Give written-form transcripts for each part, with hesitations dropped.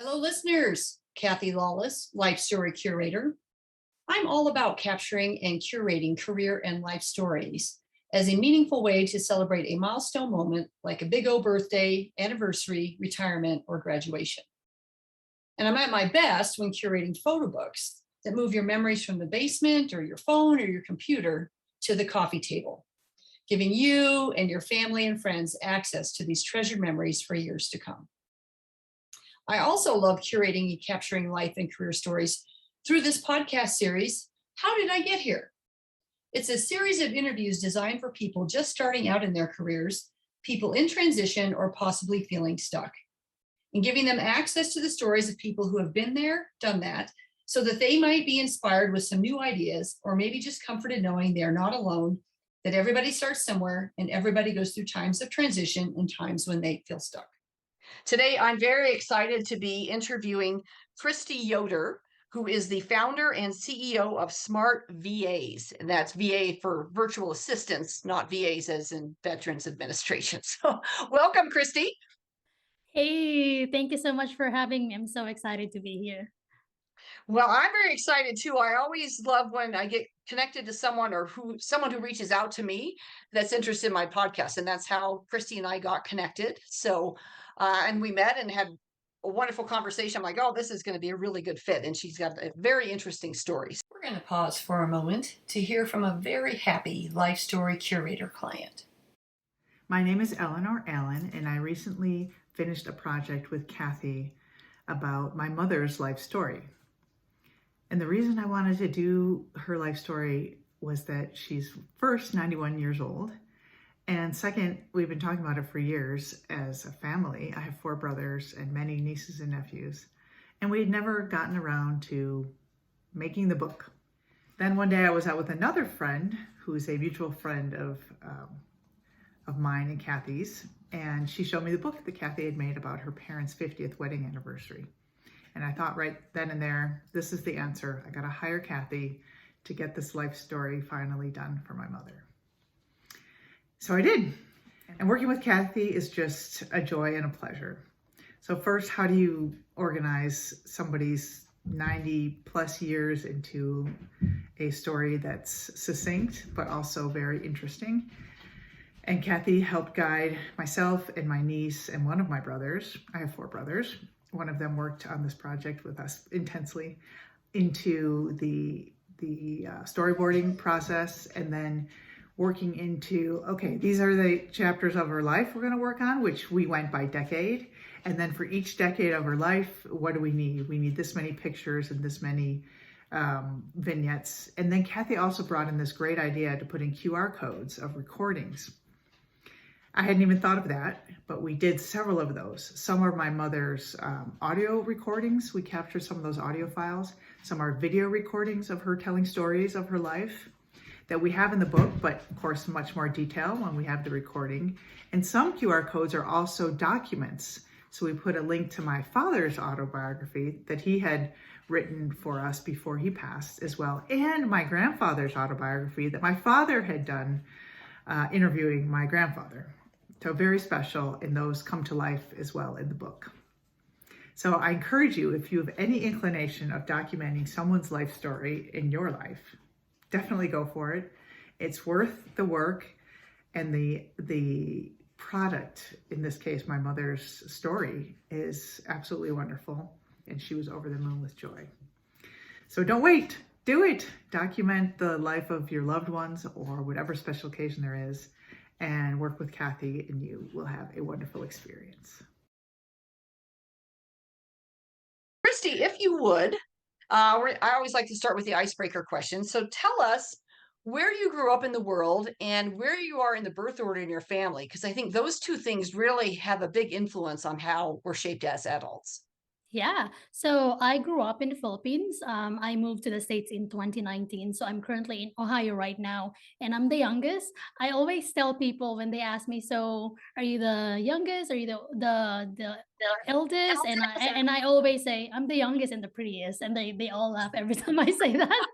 Hello, listeners. Kathy Lawless, Life Story Curator. I'm all about capturing and curating career and life stories as a meaningful way to celebrate a milestone moment like a big O birthday, anniversary, retirement, or graduation. And I'm at my best when curating photo books that move your memories from the basement or your phone or your computer to the coffee table, giving you and your family and friends access to these treasured memories for years to come. I also love curating and capturing life and career stories through this podcast series, How Did I Get Here? It's a series of interviews designed for people just starting out in their careers, people in transition, or possibly feeling stuck, and giving them access to the stories of people who have been there, done that, so that they might be inspired with some new ideas, or maybe just comforted knowing they're not alone, that everybody starts somewhere and everybody goes through times of transition and times when they feel stuck. Today, I'm very excited to be interviewing Kristy Yoder, who is the founder and CEO of SMART VAs. And that's VA for virtual assistants, not VAs as in Veterans Administration. So, welcome, Kristy. Hey, thank you so much for having me. I'm so excited to be here. Well, I'm very excited too. I always love when I get connected to someone or someone who reaches out to me that's interested in my podcast. And that's how Kristy and I got connected. So, and we met and had a wonderful conversation. I'm like, oh, this is going to be a really good fit. And she's got a very interesting story. We're going to pause for a moment to hear from a very happy life story curator client. My name is Eleanor Allen, and I recently finished a project with Kathy about my mother's life story. And the reason I wanted to do her life story was that she's first 91 years old. And second, we've been talking about it for years as a family. I have 4 brothers and many nieces and nephews. And we'd never gotten around to making the book. Then one day I was out with another friend who's a mutual friend of mine and Kathy's. And she showed me the book that Kathy had made about her parents' 50th wedding anniversary. And I thought right then and there, this is the answer. I got to hire Kathy to get this life story finally done for my mother. So I did. And working with Kathy is just a joy and a pleasure. So first, how do you organize somebody's 90 plus years into a story that's succinct, but also very interesting? And Kathy helped guide myself and my niece and one of my brothers. I have 4 brothers. One of them worked on this project with us intensely into the storyboarding process, and then working into, okay, these are the chapters of her life we're going to work on, which we went by decade. And then for each decade of her life, what do we need? We need this many pictures and this many vignettes. And then Kathy also brought in this great idea to put in QR codes of recordings. I hadn't even thought of that, but we did several of those. Some are my mother's audio recordings. We captured some of those audio files. Some are video recordings of her telling stories of her life that we have in the book, but of course, much more detail when we have the recording. And some QR codes are also documents. So we put a link to my father's autobiography that he had written for us before he passed as well, and my grandfather's autobiography that my father had done interviewing my grandfather. So very special, and those come to life as well in the book. So I encourage you, if you have any inclination of documenting someone's life story in your life, definitely go for it. It's worth the work, and the product, in this case, my mother's story, is absolutely wonderful, and she was over the moon with joy. So don't wait, do it. Document the life of your loved ones or whatever special occasion there is, and work with Kathy, and you will have a wonderful experience. Kristy, if you would, I always like to start with the icebreaker question. So tell us where you grew up in the world and where you are in the birth order in your family, because I think those 2 things really have a big influence on how we're shaped as adults. Yeah, so I grew up in the Philippines. I moved to the States in 2019. So I'm currently in Ohio right now, and I'm the youngest. I always tell people when they ask me, "So are you the youngest? Are you the eldest?" And I always say I'm the youngest and the prettiest, and they all laugh every time I say that.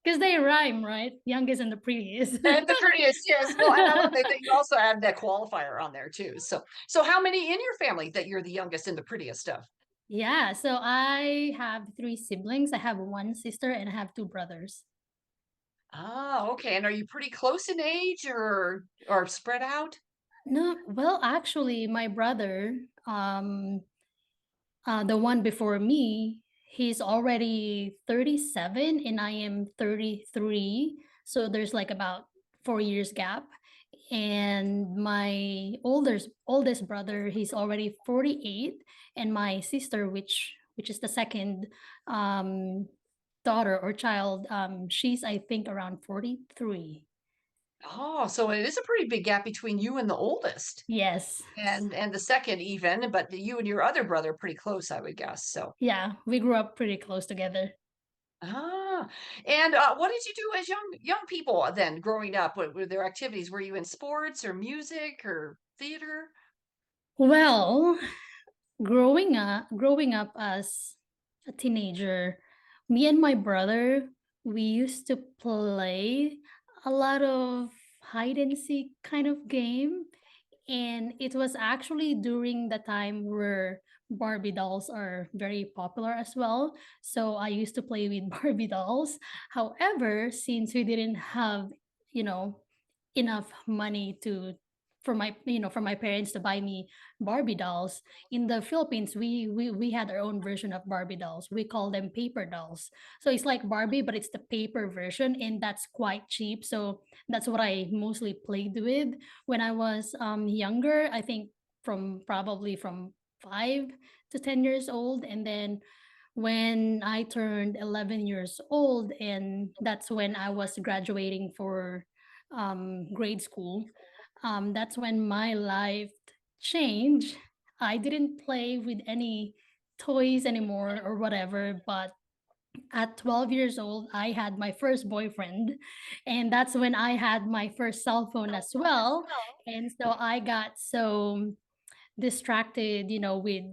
Because they rhyme, right? Youngest and the prettiest. And the prettiest, yes. Well, and I love that you also add that qualifier on there too. So how many in your family that you're the youngest and the prettiest of? Yeah, so I have three siblings. I have one sister and I have two brothers. Ah, okay. And are you pretty close in age or spread out? No, well, actually, my brother, the one before me, he's already 37 and I am 33. So there's like about 4 years gap. And my oldest brother, he's already 48. And my sister, which is the second um daughter or child, she's I think around 43. Oh, so it is a pretty big gap between you and the oldest. Yes. And the second even, but you and your other brother are pretty close, I would guess. So, Yeah, we grew up pretty close together. ah, and what did you do as young people then growing up? What were their activities? Were you in sports or music or theater? Well, growing up as a teenager, me and my brother, we used to play a lot of hide and seek kind of game. And it was actually during the time where Barbie dolls are very popular as well. So I used to play with Barbie dolls. However, since we didn't have, you know, enough money to for my parents to buy me Barbie dolls. In the Philippines, we had our own version of Barbie dolls. We call them paper dolls. So it's like Barbie, but it's the paper version, and that's quite cheap. So that's what I mostly played with when I was younger. I think probably from 5 to 10 years old, and then when I turned 11 years old, and that's when I was graduating for grade school. That's when my life changed. I didn't play with any toys anymore or whatever, but at 12 years old, I had my first boyfriend, and that's when I had my first cell phone as well. And so I got so distracted, with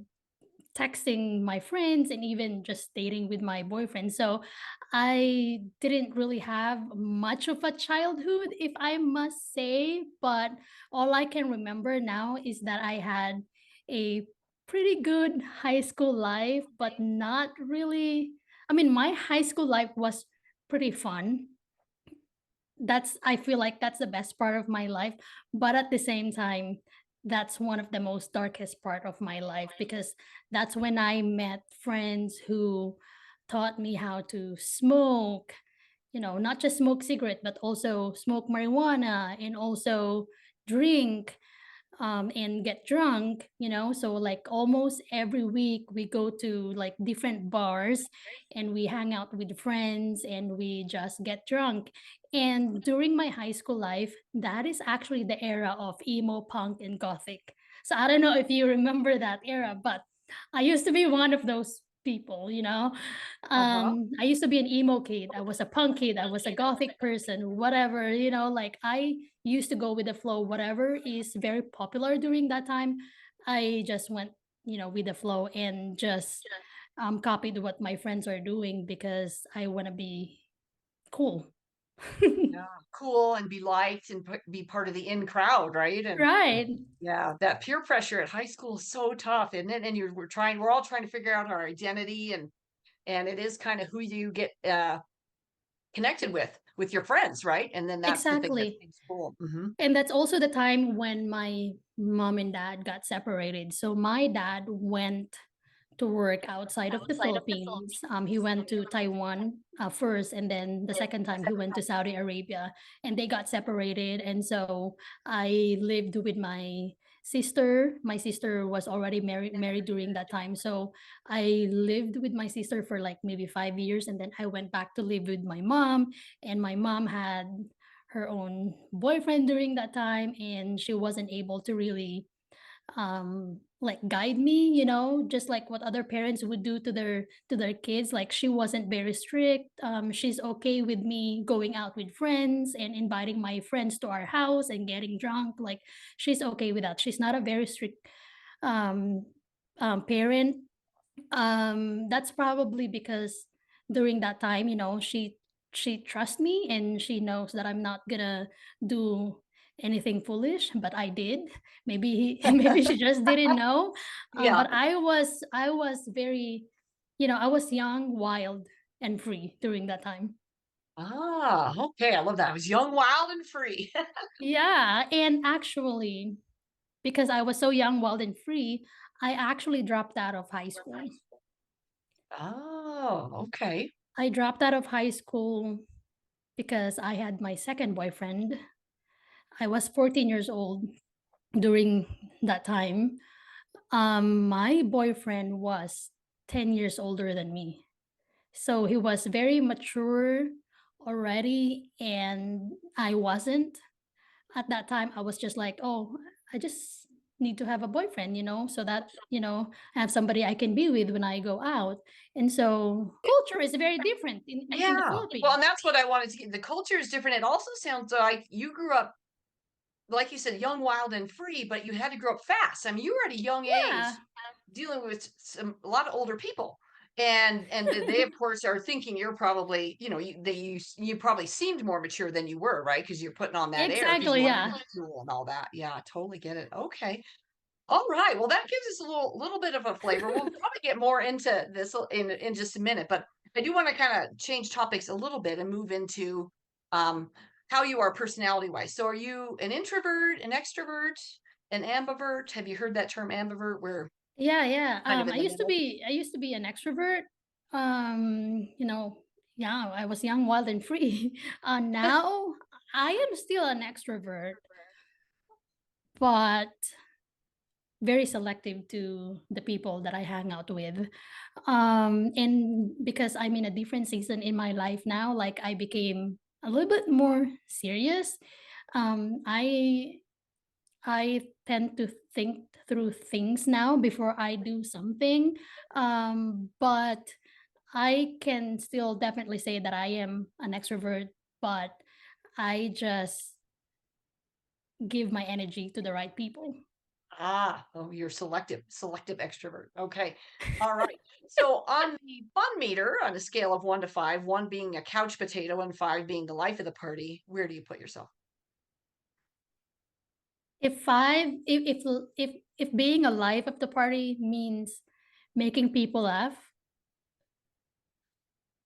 texting my friends and even just dating with my boyfriend. So I didn't really have much of a childhood, if I must say. But all I can remember now is that I had a pretty good high school life, but not really. I mean, my high school life was pretty fun. I feel like that's the best part of my life, but at the same time, that's one of the most darkest part of my life because that's when I met friends who taught me how to smoke, not just smoke cigarette, but also smoke marijuana and also drink and get drunk, so like almost every week we go to like different bars and we hang out with friends and we just get drunk. And during my high school life, that is actually the era of emo, punk, and gothic. So I don't know if you remember that era, but I used to be one of those people. Uh-huh. I used to be an emo kid, I was a punk kid, I was a gothic person, whatever, like I used to go with the flow. Whatever is very popular during that time, I just went, with the flow and just copied what my friends are doing because I want to be cool. Yeah, cool and be liked and be part of the in crowd, right? And Right. yeah, that peer pressure at high school is so tough, isn't it? And we're all trying to figure out our identity and it is kind of who you get connected with your friends, right? And then that's the thing that Exactly. makes cool. Hmm. And that's also the time when my mom and dad got separated. So my dad went to work outside of the Philippines. He went to Taiwan first, and then the second time he went to Saudi Arabia, and they got separated. And so I lived with my sister. My sister was already married during that time, so I lived with my sister for like maybe 5 years, and then I went back to live with my mom. And my mom had her own boyfriend during that time, and she wasn't able to really like guide me, just like what other parents would do to their kids. Like she wasn't very strict. She's okay with me going out with friends and inviting my friends to our house and getting drunk. Like she's okay with that. She's not a very strict um parent. That's probably because during that time, she she trusts me and she knows that I'm not gonna do anything foolish, but I did. Maybe maybe she just didn't know. Yeah. But I was very, I was young, wild, and free during that time. Ah, okay. I love that. I was young, wild, and free. Yeah, and actually, because I was so young, wild, and free, I actually dropped out of high school. Oh, okay. I dropped out of high school because I had my second boyfriend. I was 14 years old during that time. My boyfriend was 10 years older than me. So he was very mature already, and I wasn't. At that time, I was just like, oh, I just need to have a boyfriend, so that, I have somebody I can be with when I go out. And so culture is very different in the Yeah. Well, and Philippines. that's what I wanted to get. The culture is different. It also sounds like you grew up, like you said, young, wild, and free, but you had to grow up fast. I mean, you were at a young age Yeah, dealing with a lot of older people. And they of course are thinking you're probably, you probably seemed more mature than you were, right? Because you're putting on that air because you exactly. wanted to Yeah. be cool and all that. Yeah, I totally get it. Okay. All right. Well, that gives us a little bit of a flavor. We'll probably get more into this in just a minute, but I do want to kind of change topics a little bit and move into um, how you are personality wise. So, are you an introvert, an extrovert, an ambivert? Have you heard that term ambivert? Where Yeah, yeah. kind of I in the used to middle. be I used to be an extrovert. Yeah, I was young, wild, and free. Now I am still an extrovert, but very selective to the people that I hang out with. And because I'm in a different season in my life now, like I became a little bit more serious. Um, I I tend to think through things now before I do something. But I can still definitely say that I am an extrovert, but I just give my energy to the right people. Ah, oh, you're selective extrovert. Okay. All right. So on the fun meter, on a scale of 1 to 5, one being a couch potato and 5 being the life of the party, where do you put yourself? If being a life of the party means making people laugh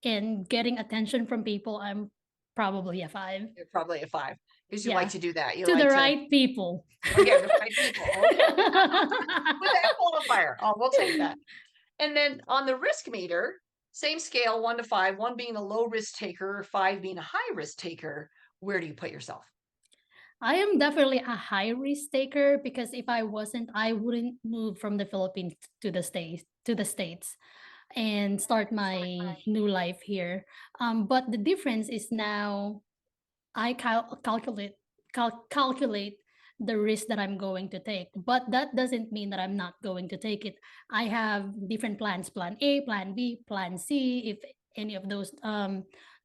and getting attention from people, I'm probably a 5. You're probably a 5 because you like Yeah, to do that. You to the like to, right people. okay, the right people. Okay. With that qualifier. Oh, we'll take that. And then on the risk meter, same scale, 1 to 5, one being a low risk taker, 5 being a high risk taker. Where do you put yourself? I am definitely a high risk taker because if I wasn't, I wouldn't move from the Philippines to the States and start my new life here. But the difference is now I calculate the risk that I'm going to take. But that doesn't mean that I'm not going to take it. I have different plans: plan A, plan B, plan C. If any of those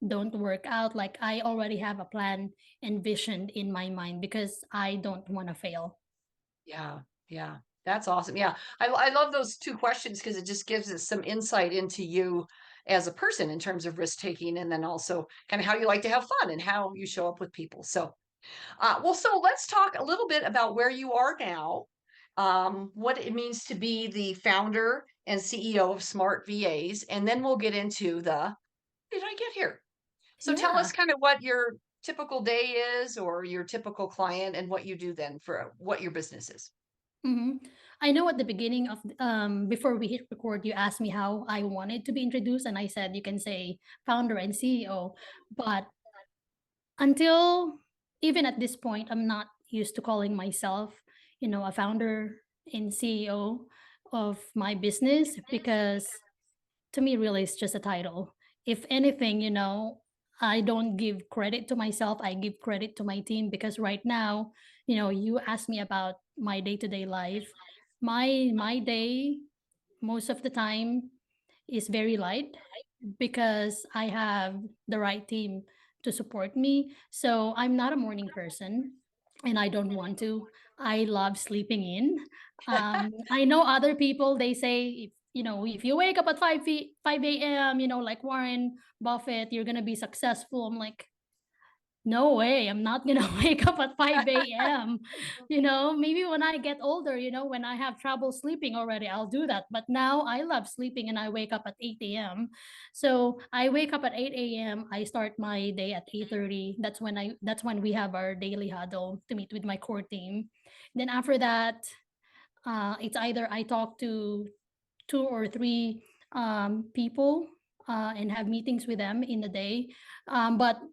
don't work out, like I already have a plan envisioned in my mind because I don't want to fail. Yeah, yeah, that's awesome. Yeah, I love those two questions because it just gives us some insight into you as a person in terms of risk taking, and then also kind of how you like to have fun and how you show up with people. So, well, so let's talk a little bit about where you are now, what it means to be the founder and CEO of Smart VAs, and then we'll get into the how did I get here? So tell us Yeah. kind of what your typical day is or your typical client and what you do then for what your business is. hmm I know at the beginning of before we hit record, you asked me how I wanted to be introduced, and I said you can say founder and CEO. But until even at this point, I'm not used to calling myself, a founder and CEO of my business because to me, really, it's just a title. If anything, I don't give credit to myself. I give credit to my team because right now, you asked me about my day to day life. My day, most of the time, is very light because I have the right team to support me. So I'm not a morning person and I don't want to. I love sleeping in. I know other people, they say if if you wake up at 5 a.m., like Warren Buffett, you're going to be successful. I'm like, no way, I'm not gonna wake up at 5 a.m. Maybe when I get older, when I have trouble sleeping already, I'll do that. But now I love sleeping and I wake up at 8 a.m. So I wake up at 8 a.m. I start my day at 8:30. That's when we have our daily huddle to meet with my core team. Then after that, it's either I talk to 2 or 3 people and have meetings with them in the day. But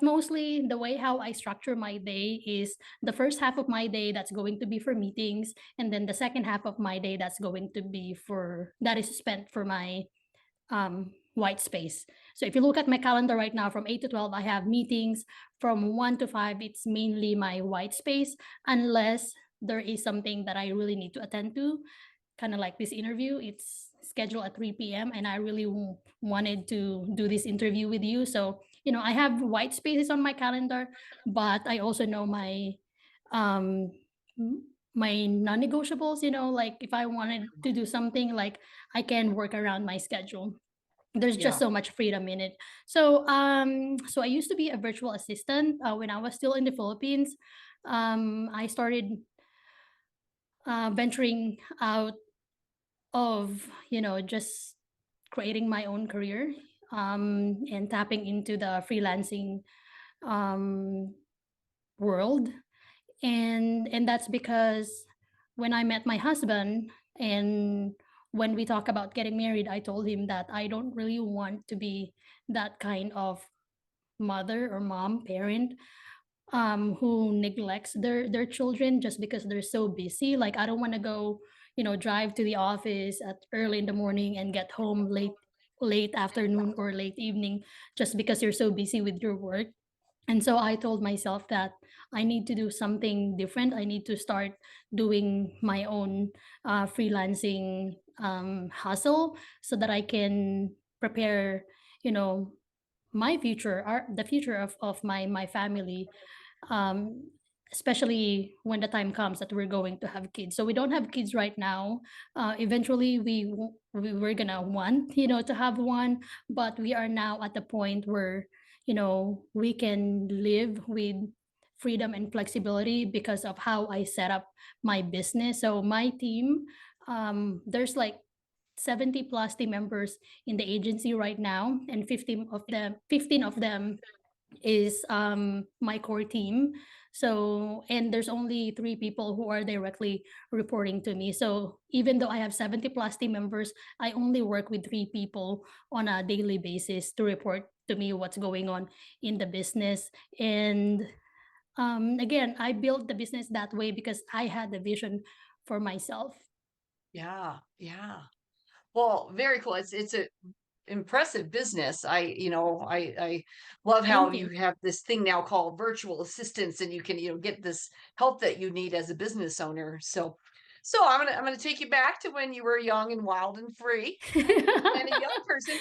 mostly the way how I structure my day is the first half of my day that's going to be for meetings, and then the second half of my day that is spent for my white space. So if you look at my calendar right now, from 8 to 12, I have meetings. From 1 to 5, it's mainly my white space, unless there is something that I really need to attend to, kind of like this interview. It's scheduled at 3 p.m. and I really wanted to do this interview with you. So, I have white spaces on my calendar, but I also know um my non-negotiables, like if I wanted to do something, like I can work around my schedule. There's just Yeah. so much freedom in it. So I used to be a virtual assistant when I was still in the Philippines. I started venturing out of just creating my own career, and tapping into the freelancing um, world. And that's because when I met my husband, and when we talk about getting married, I told him that I don't really want to be that kind of mother or mom parent, who neglects their children just because they're so busy. Like, I don't want to go, drive to the office at early in the morning and get home late afternoon or late evening just because you're so busy with your work. And so I told myself that I need to do something different. I need to start doing my own freelancing hustle, so that I can prepare, you know, my future, the future of my family, um, especially when the time comes that we're going to have kids. So we don't have kids right now. Eventually, we were gonna want, to have one, but we are now at the point where, we can live with freedom and flexibility because of how I set up my business. So my team, there's like 70 plus team members in the agency right now, and 15 of them is my core team. So, and there's only 3 people who are directly reporting to me. So even though I have 70 plus team members, I only work with 3 people on a daily basis to report to me what's going on in the business. And again, I built the business that way because I had the vision for myself. Yeah. Yeah. Well, very cool. It's a impressive business. I love how Thank you you. have this thing now called virtual assistants, and you can, get this help that you need as a business owner. So I'm gonna take you back to when you were young and wild and free and a young person.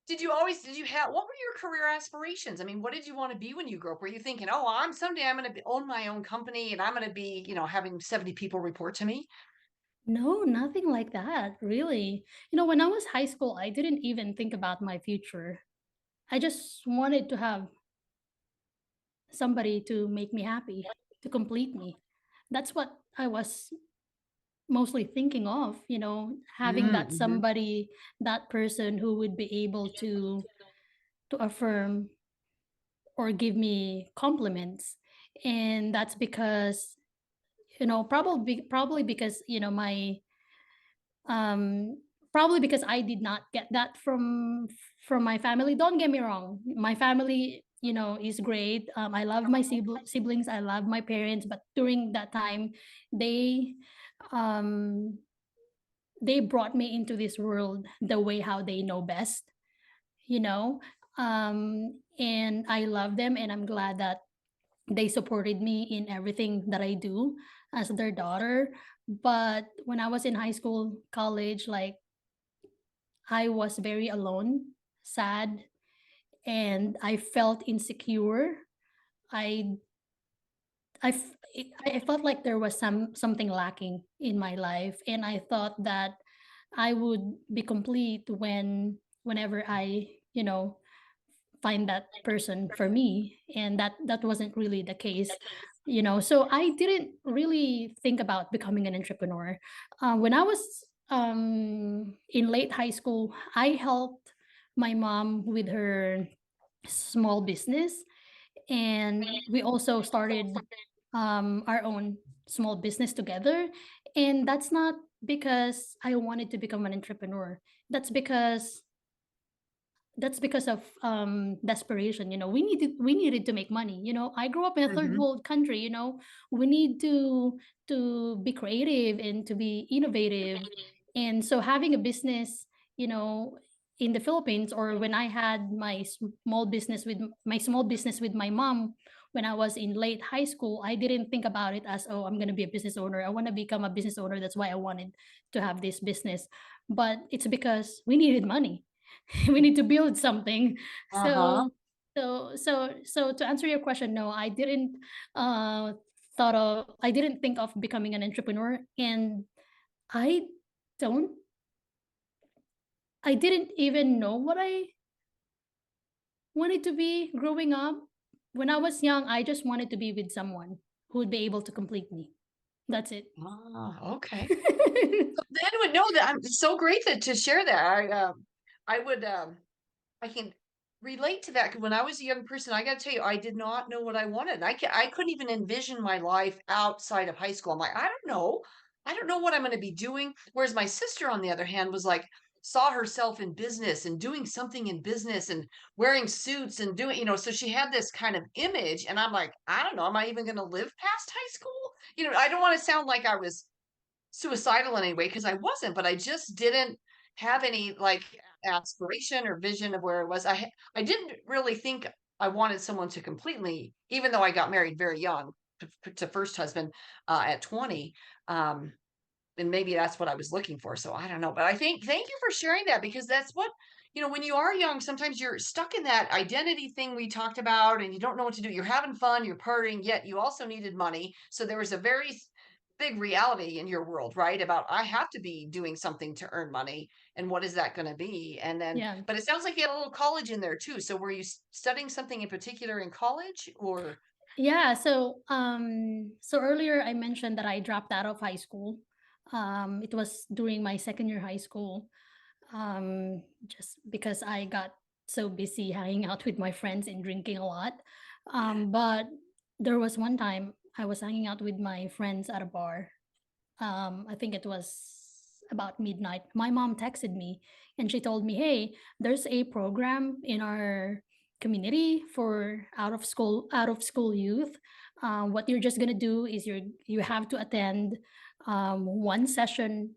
Did you have, what were your career aspirations? I mean, what did you want to be when you grew up? Were you thinking, oh, someday I'm going to own my own company and I'm going to be, having 70 people report to me? No, nothing like that, really. When I was high school, I didn't even think about my future. I just wanted to have somebody to make me happy, to complete me. That's what I was mostly thinking of, having that Mm-hmm. somebody, that person who would be able to affirm or give me compliments. And that's because, probably because, um probably because I did not get that from my family. Don't get me wrong, my family, is great. I love my siblings, I love my parents, but during that time, they um they brought me into this world the way how they know best, you know and I love them, and I'm glad that they supported me in everything that I do as their daughter. But when I was in high school, college, like, I was very alone, sad, and I felt insecure. I I felt like there was something lacking in my life, and I thought that I would be complete whenever I, find that person for me, and that wasn't really the case. So I didn't really think about becoming an entrepreneur. When I was in late high school, I helped my mom with her small business, and we also started our own small business together. And that's not because I wanted to become an entrepreneur. That's because of desperation. We needed to make money. I grew up in a third Mhm. world country. We need to be creative and to be innovative. And so having a business, you know in the Philippines, or when I had my small business with my mom, when I was in late high school, I didn't think about it as, oh, I'm going to be a business owner, I want to become a business owner, that's why I wanted to have this business. But it's because we needed money. We need to build something. Uh-huh. So to answer your question, no, uh I didn't think of becoming an entrepreneur. And I don't I didn't even know what I wanted to be growing up. When I was young, I just wanted to be with someone who would be able to complete me. That's it. Ah, okay. Then would know that. I'm so great to share that. I would, I can relate to that. 'Cause when I was a young person, I got to tell you, I did not know what I wanted. I couldn't even envision my life outside of high school. I'm like, I don't know. I don't know what I'm going to be doing. Whereas my sister, on the other hand, was like, saw herself in business and doing something in business and wearing suits and doing, so she had this kind of image. And I'm like, I don't know. Am I even going to live past high school? I don't want to sound like I was suicidal in any way, because I wasn't, but I just didn't have any like aspiration or vision of where it was. I didn't really think I wanted someone to completely, even though I got married very young to first husband at 20. Um, and maybe that's what I was looking for. So I don't know, but I think thank you for sharing that, because that's what, when you are young, sometimes you're stuck in that identity thing we talked about and you don't know what to do. You're having fun, you're partying, yet you also needed money. So there was a very big reality in your world, right? About I have to be doing something to earn money. And what is that going to be? And then, Yeah. but it sounds like you had a little college in there too. So were you studying something in particular in college or? Yeah, so earlier I mentioned that I dropped out of high school. It was during my second year high school. Just because I got so busy hanging out with my friends and drinking a lot. But there was one time I was hanging out with my friends at a bar. I think it was about midnight. My mom texted me and she told me, "Hey, there's a program in our community for out of school youth. What you're just gonna do is you have to attend one session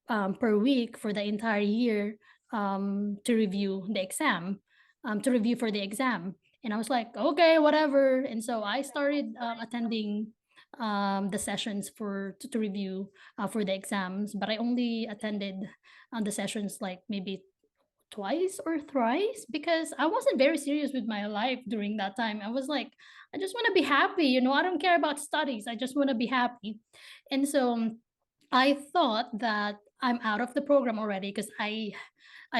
per week for the entire year, to review the exam, to review for the exam." And I was like, okay, whatever. And so I started attending the sessions to review for the exams, but I only attended the sessions like maybe twice or thrice, because I wasn't very serious with my life during that time. I was like, I just want to be happy. I don't care about studies. I just want to be happy. And so I thought that I'm out of the program already because I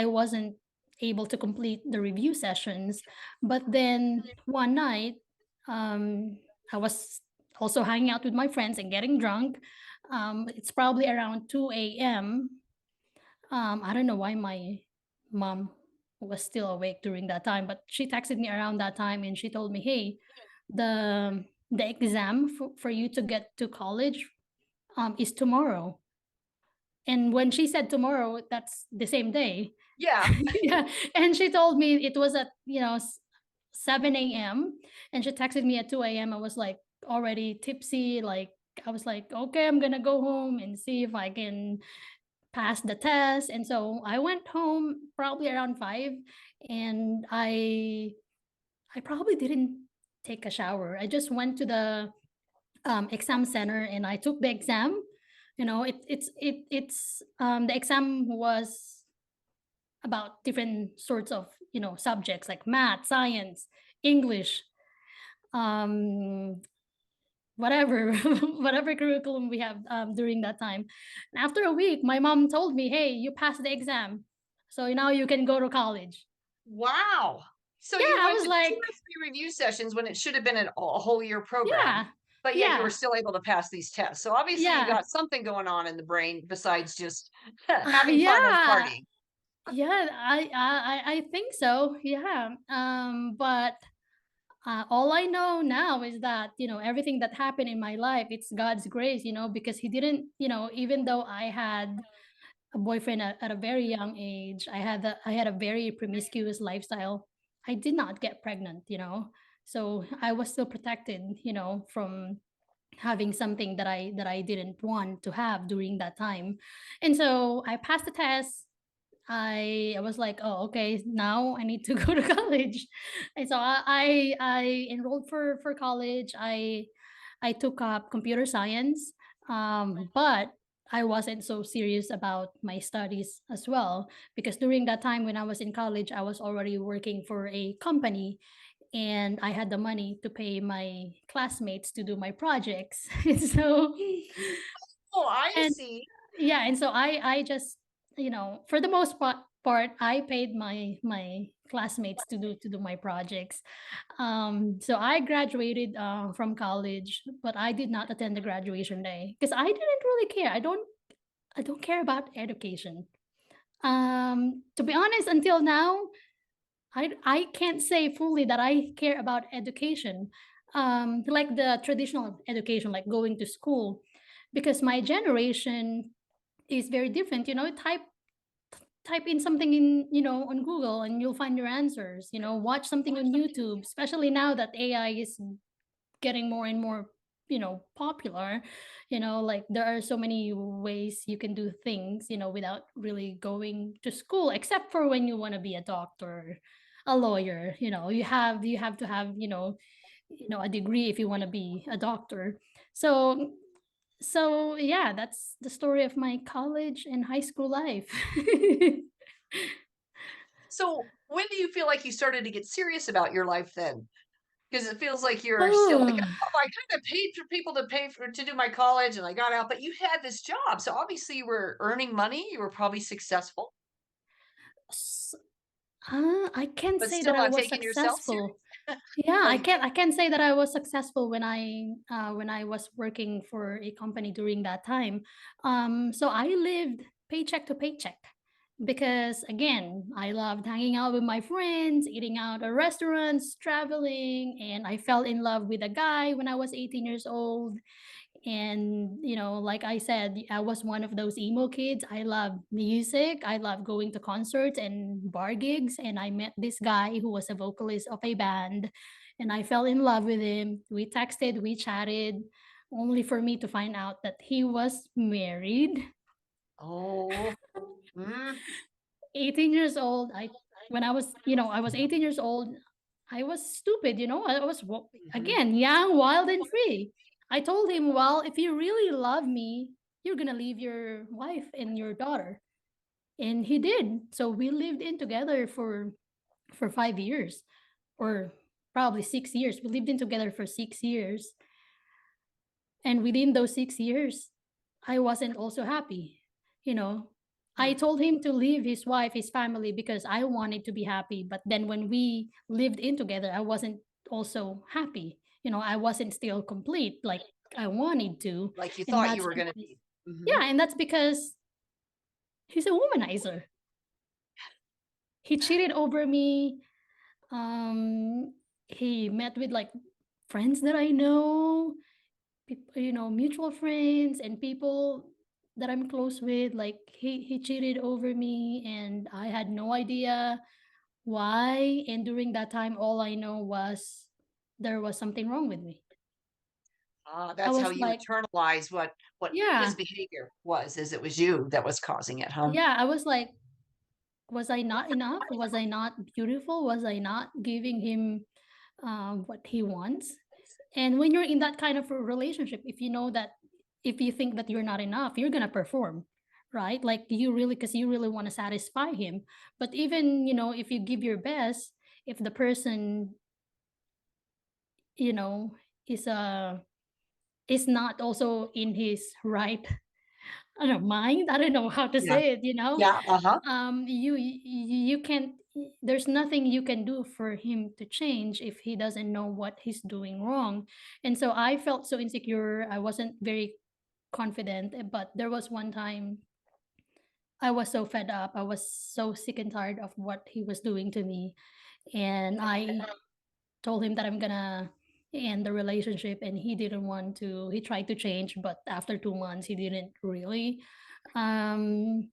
wasn't able to complete the review sessions. But then one night, um, I was also hanging out with my friends and getting drunk. It's probably around 2 a.m. I don't know why my mom was still awake during that time, but she texted me around that time and she told me, "Hey, the exam for you to get to college is tomorrow." And when she said tomorrow, that's the same day. Yeah. Yeah. And she told me it was at, 7 a.m. And she texted me at 2 a.m. I was like already tipsy. Like, I was like, okay, I'm going to go home and see if I can pass the test. And so I went home probably around 5, and I probably didn't take a shower. I just went to the exam center and I took the exam. The exam was about different sorts of subjects like math, science, English. Um, whatever whatever curriculum we have during that time. And after a week, my mom told me, "Hey, you passed the exam, so now you can go to college." Wow. So Yeah, you I went was to 2 like, or 3 review sessions when it should have been a whole year program, yeah, but yet you were yeah, still able to pass these tests. So obviously you yeah, got something going on in the brain besides just having fun and yeah, partying. yeah. I think so. Yeah. But all I know now is that, everything that happened in my life, it's God's grace, because He didn't, even though I had a boyfriend at a very young age, I had a very promiscuous lifestyle. I did not get pregnant. So I was still protected, from having something that I didn't want to have during that time. And so I passed the test. I was like, oh, okay, now I need to go to college. And so I enrolled for college. I took up computer science, but I wasn't so serious about my studies as well, because during that time when I was in college, I was already working for a company, and I had the money to pay my classmates to do my projects. So, Oh, I and see. yeah, and so I just, for the most part, I paid my classmates to do my projects. So I graduated from college, but I did not attend the graduation day because I didn't really care. I don't care about education. To be honest, until now, I can't say fully that I care about education, like the traditional education, like going to school, because my generation is very different. Type in something in on Google and you'll find your answers. Watch something on YouTube, especially now that AI is getting more and more popular. Like there are so many ways you can do things without really going to school, except for when you want to be a doctor, a lawyer. You have to have a degree if you want to be a doctor. So yeah, that's the story of my college and high school life. So when do you feel like you started to get serious about your life then? Because it feels like you're still like, Oh, oh, I kind of paid for people to pay for to do my college and I got out, but you had this job. So obviously you were earning money, you were probably successful, s- I can't but say still that I not was taking yourself successful. serious. Yeah, I Like, can't I can't say that I was successful when I was working for a company during that time. So I lived paycheck to paycheck because again, I loved hanging out with my friends, eating out at restaurants, traveling, and I fell in love with a guy when I was 18 years old. And like I said, I was one of those emo kids. I love music, I love going to concerts and bar gigs, and I met this guy who was a vocalist of a band, and I fell in love with him. We texted, we chatted, only for me to find out that he was married. oh, mm, 18 years old. I was 18 years old. I was stupid. I was mhm. again young, wild, and free. I told him, well, if you really love me, you're gonna leave your wife and your daughter. And he did. So we lived in together for 5 years, or probably 6 years. We lived in together for 6 years. And within those 6 years, I wasn't also happy. You know, I Mm. told him to leave his wife, his family, because I wanted to be happy. But then when we lived in together, I wasn't also happy. I wasn't still complete like I wanted to. Like you And thought you that's were going to because, be. Mhm. yeah, and that's because he's a womanizer. He cheated over me. He met with like friends that I know, mutual friends and people that I'm close with. Like he cheated over me, and I had no idea why. And during that time, all I know was there was something wrong with me. Ah, I that's how was you like, internalize what his yeah, behavior was, is it was you that was causing it, huh? yeah. I was like, was I not enough? Was I not beautiful? Was I not giving him what he wants? And when you're in that kind of a relationship, if you think that you're not enough, you're gonna perform, right? Like because you really want to satisfy him. But even, if you give your best, if the person, you know, is is not also in his right, I don't know, mind. I don't know how to Yeah. say it, you know. Yeah. Uh-huh. You can't, there's nothing you can do for him to change if he doesn't know what he's doing wrong. And so I felt so insecure. I wasn't very confident, but there was one time I was so fed up. I was so sick and tired of what he was doing to me. And I told him that I'm gonna end the relationship, and he didn't want to. He tried to change, but after 2 months, he didn't really. Um,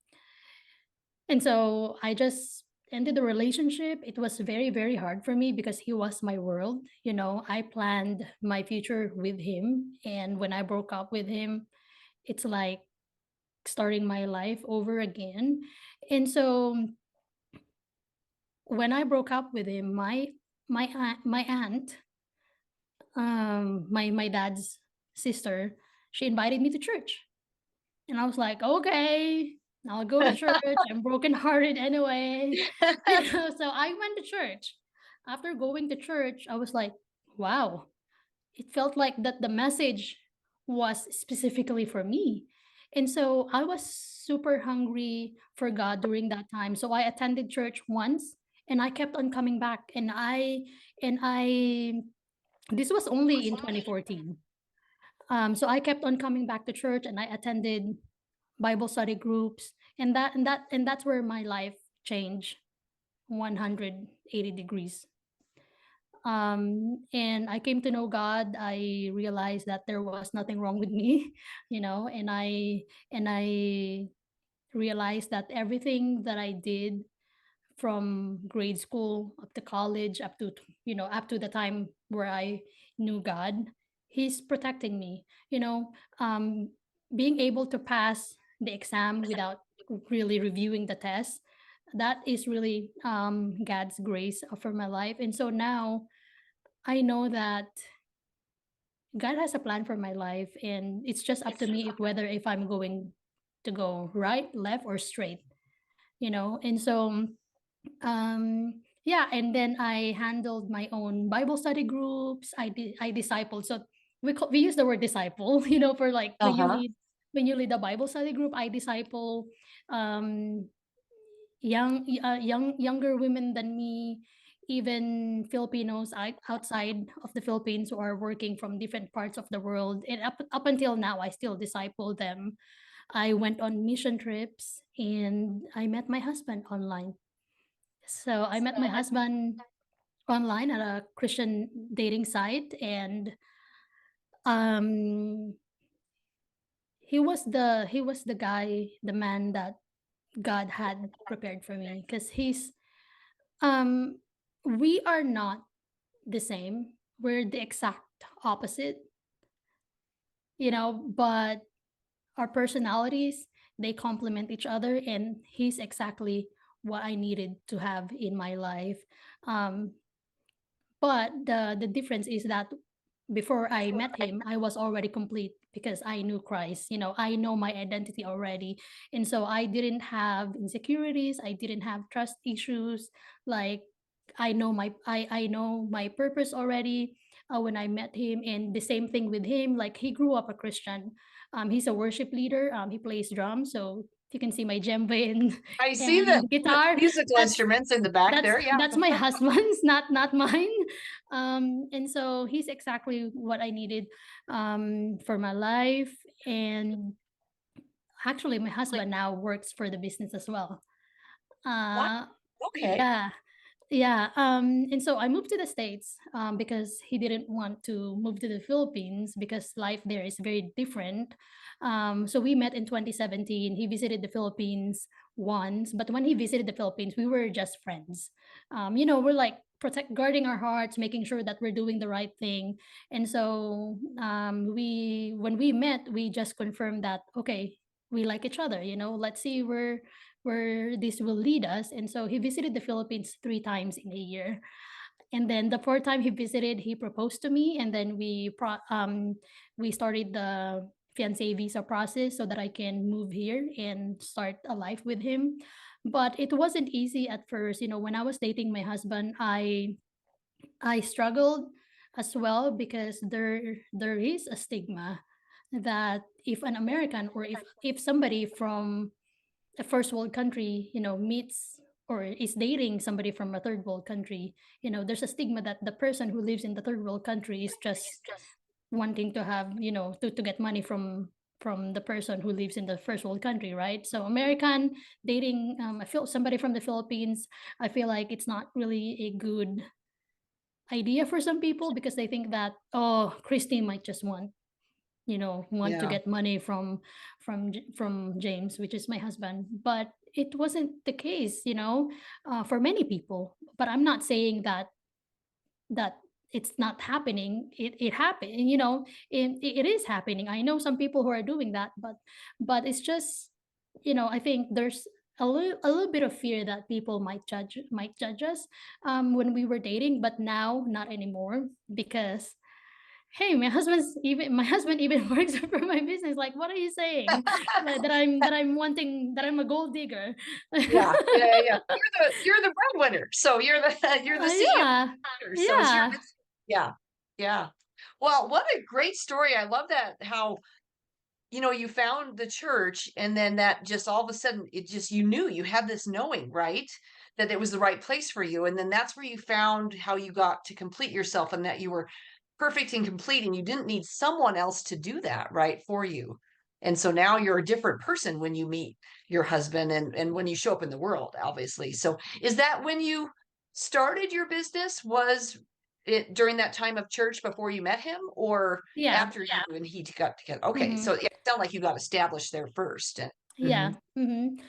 and so I just ended the relationship. It was very, very hard for me because he was my world. You know, I planned my future with him. And when I broke up with him, it's like starting my life over again. And so when I broke up with him, my aunt, my dad's sister, she invited me to church. And I was like, okay, I'll go to church. I'm brokenhearted anyway. You know, so I went to church. After going to church, I was like, wow, it felt like that the message was specifically for me. And so I was super hungry for God during that time. So I attended church once and I kept on coming back. And I this was only in 2014. So I kept on coming back to church and I attended Bible study groups, and that's where my life changed 180 degrees. And I came to know God. I realized that there was nothing wrong with me, you know, and I realized that everything that I did from grade school up to college, up to, you know, up to the time where I knew God, he's protecting me, you know. Being able to pass the exam without really reviewing the test, that is really God's grace for my life. And so now I know that God has a plan for my life, and it's just up to me if whether if I'm going to go right, left, or straight, you know. And so yeah, and then I handled my own Bible study groups. I discipled. So we use the word disciple, you know, for like Uh-huh. when you lead a Bible study group. I disciple um younger women than me, even Filipinos outside of the Philippines who are working from different parts of the world. And up until now, I still disciple them. I went on mission trips and I met my husband online. So I met my husband online at a Christian dating site, and um he was the guy, the man that God had prepared for me, because um we are not the same. We're the exact opposite, you know, but our personalities, they complement each other, and he's exactly what I needed to have in my life. Um But the difference is that before I met him, I was already complete because I knew Christ. You know, I know my identity already. And so I didn't have insecurities, I didn't have trust issues. Like I know my purpose already when I met him. And the same thing with him, like he grew up a Christian. He's a worship leader. He plays drums, so you can see my djembe and I see the and guitar. musical That's instruments in the back that's there. Yeah. that's my husband's, not mine. And so he's exactly what I needed for my life. And actually my husband now works for the business as well. Wow. uh Okay. yeah, yeah. And so I moved to the States because he didn't want to move to the Philippines because life there is very different. So we met in 2017. He visited the Philippines once, but when he visited the Philippines, we were just friends. You know, we're like guarding our hearts, making sure that we're doing the right thing. And so when we met, we just confirmed that, okay, we like each other. You know, let's see where this will lead us. And so he visited the Philippines 3 times in a year. And then the fourth time he visited, he proposed to me, and then we started the fiancé visa process so that I can move here and start a life with him. But it wasn't easy at first. You know, when I was dating my husband, I struggled as well because there is a stigma. that if an American, or if somebody from a first world country, meets or is dating somebody from a third world country, there's a stigma that the person who lives in the third world country is just wanting to have, to get money from the person who lives in the first world country, right? So American dating, I feel somebody from the Philippines, I feel like it's not really a good idea for some people, because they think that, oh, Christy might just want to Yeah. get money from James, which is my husband. But it wasn't the case, for many people. But I'm not saying that it's not happening. It happened, it is happening. I know some people who are doing that, but it's just, I think there's a little bit of fear that people might judge us when we were dating, but now not anymore, because hey, my husband even works for my business. Like, what are you saying? Like, that I'm a gold digger. Yeah, yeah, yeah. You're the breadwinner, so you're the you're the Yeah, CEO. So you're yeah, yeah, yeah. Well, what a great story. I love that how you found the church, and then that just all of a sudden it just you knew you had this knowing, right? That it was the right place for you. And then that's where you found how you got to complete yourself, and that you were perfect and complete, and you didn't need someone else to do that, right, for you. And so now you're a different person when you meet your husband, and when you show up in the world, obviously. So is that when you started your business? Was it during that time of church before you met him, or yeah. after you and he got together? Okay, Hmm. so yeah, it sounded like you got established there first. And Yeah.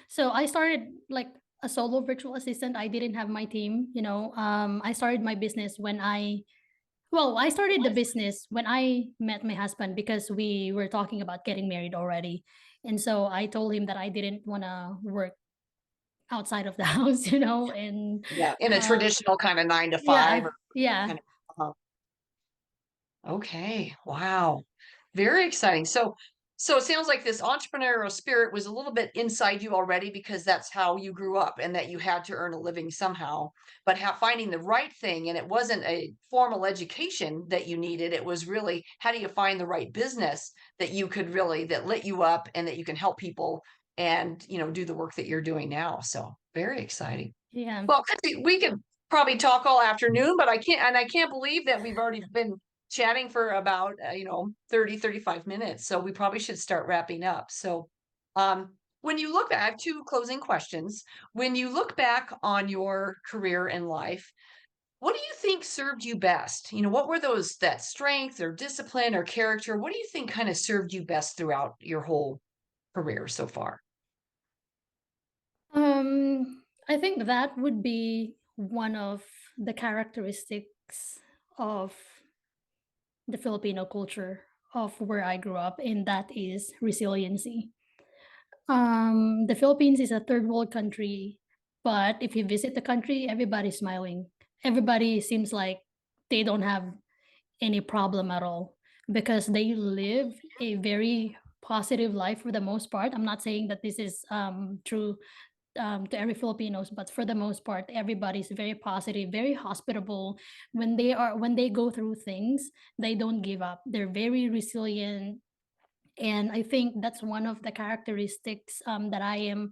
So I started like a solo virtual assistant. I didn't have my team. I started my business when I started the business when I met my husband, because we were talking about getting married already. And so I told him that I didn't want to work outside of the house, and yeah, in a uh, traditional kind of 9 to 5 yeah, or yeah, kind of. Okay. Wow. Very exciting. So it sounds like this entrepreneurial spirit was a little bit inside you already, because that's how you grew up, and that you had to earn a living somehow. But finding the right thing, and it wasn't a formal education that you needed. It was really, how do you find the right business that you could really, that lit you up, and that you can help people, and do the work that you're doing now. So very exciting. yeah, Well, Chrissy, we could probably talk all afternoon, but I can't believe that we've already been chatting for about 30, 35 minutes. So we probably should start wrapping up. So when you look back, I have two closing questions. When you look back on your career and life, what do you think served you best? What were those, that strength or discipline or character? What do you think kind of served you best throughout your whole career so far? I think that would be one of the characteristics of the Filipino culture, of where I grew up, and that is resiliency. The Philippines is a third world country, but if you visit the country, everybody's smiling. Everybody seems like they don't have any problem at all, because they live a very positive life for the most part. I'm not saying that this is true to every Filipinos, but for the most part, everybody's very positive, very hospitable. When they go through things, they don't give up. They're very resilient, and I think that's one of the characteristics that I am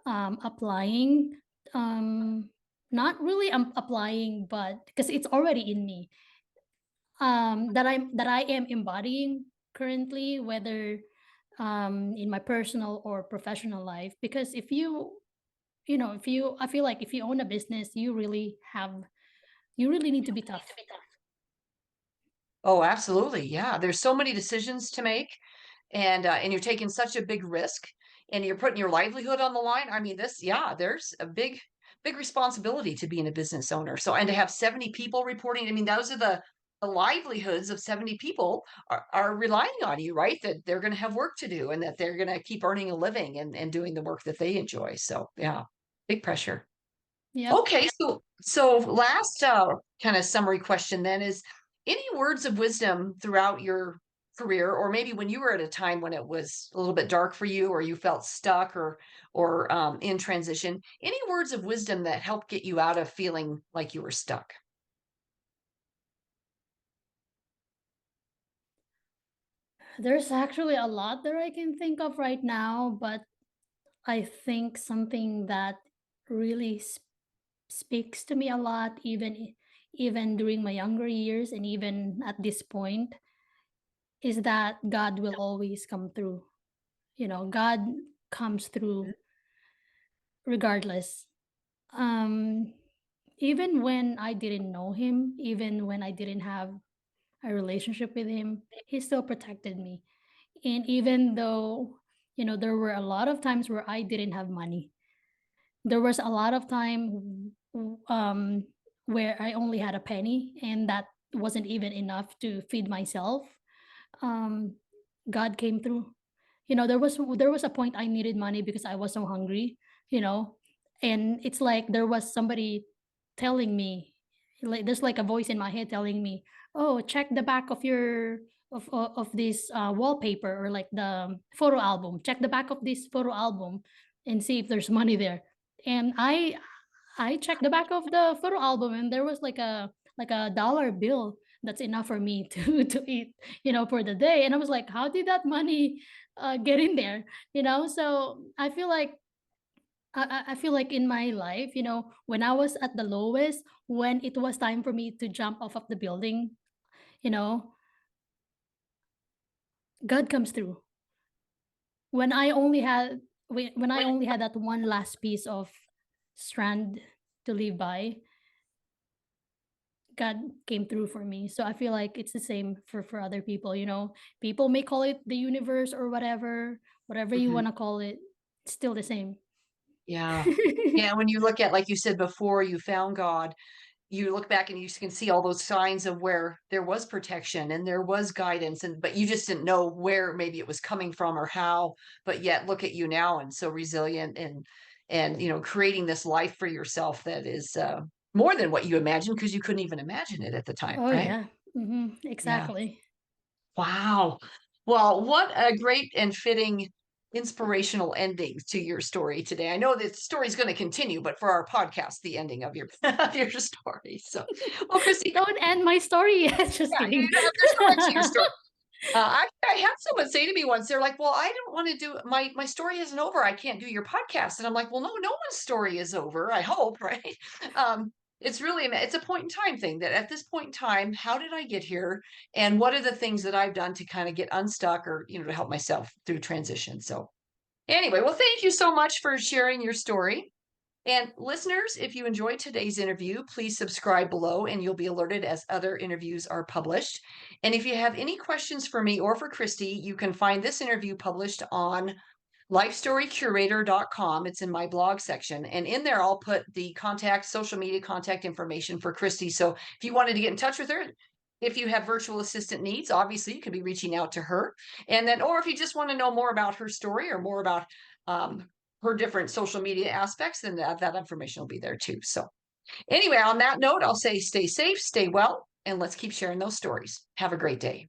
applying. Um, Not really applying, but because it's already in me, that I am embodying currently, whether in my personal or professional life. Because if you I feel like if you own a business, you really need to be tough. Oh, absolutely. Yeah. There's so many decisions to make, and you're taking such a big risk, and you're putting your livelihood on the line. I mean, yeah, there's a big responsibility to being a business owner. So, and to have 70 people reporting, I mean, those are the livelihoods of 70 people are relying on you, right? That they're going to have work to do, and that they're going to keep earning a living, and doing the work that they enjoy. So, yeah, big pressure. Yep. Okay, so last kind of summary question then is, any words of wisdom throughout your career, or maybe when you were at a time when it was a little bit dark for you, or you felt stuck, or in transition, any words of wisdom that helped get you out of feeling like you were stuck? There's actually a lot that I can think of right now, but I think something that really speaks to me a lot, even during my younger years and even at this point, is that God will always come through. God comes through regardless. Um, Even when I didn't know him, even when I didn't have a relationship with him, he still protected me. And even though, there were a lot of times where I didn't have money, there was a lot of time where I only had a penny and that wasn't even enough to feed myself. Um, God came through. There was a point I needed money because I was so hungry, you know, and it's like there was somebody telling me, like there's like a voice in my head telling me, "Oh, check the back of your of this wallpaper or like the photo album. Check the back of this photo album and see if there's money there." And I checked the back of the photo album and there was like a dollar bill that's enough for me to eat, for the day. And I was like, how did that money get in there? So I feel like in my life, when I was at the lowest, when it was time for me to jump off of the building, you know, God comes through. When I only had when I only had that one last piece of strand to live by, God came through for me. So I feel like it's the same for other people. People may call it the universe or whatever you Mhm. want to call it. It's still the same. Yeah. Yeah. When you look at, like you said before, you found God, you look back and you can see all those signs of where there was protection and there was guidance, but you just didn't know where maybe it was coming from or how. But yet look at you now, and so resilient, and creating this life for yourself that is more than what you imagined, because you couldn't even imagine it at the time, Oh right? yeah. Yeah. Exactly. Wow. Well, what a great and fitting inspirational ending to your story today. I know that story is going to continue, but for our podcast, the ending of your of your story. So, well, Kristy, Don't end my story yet. Just yeah, kidding. there's no end to your story. I had someone say to me once, they're like, "Well, I don't want to do my story isn't over. I can't do your podcast." And I'm like, "Well, no, no one's story is over. I hope, right?" Um, it's really it's a point in time thing, that at this point in time, how did I get here, and what are the things that I've done to kind of get unstuck, or to help myself through transition. So anyway, well, thank you so much for sharing your story. And listeners, if you enjoyed today's interview, please subscribe below and you'll be alerted as other interviews are published. And if you have any questions for me or for Kristy, you can find this interview published on lifestorycurator.com. It's in my blog section. And in there, I'll put the social media contact information for Kristy. So if you wanted to get in touch with her, if you have virtual assistant needs, obviously you could be reaching out to her. And then, or if you just want to know more about her story or more about um, her different social media aspects, then that information will be there too. So anyway, on that note, I'll say stay safe, stay well, and let's keep sharing those stories. Have a great day.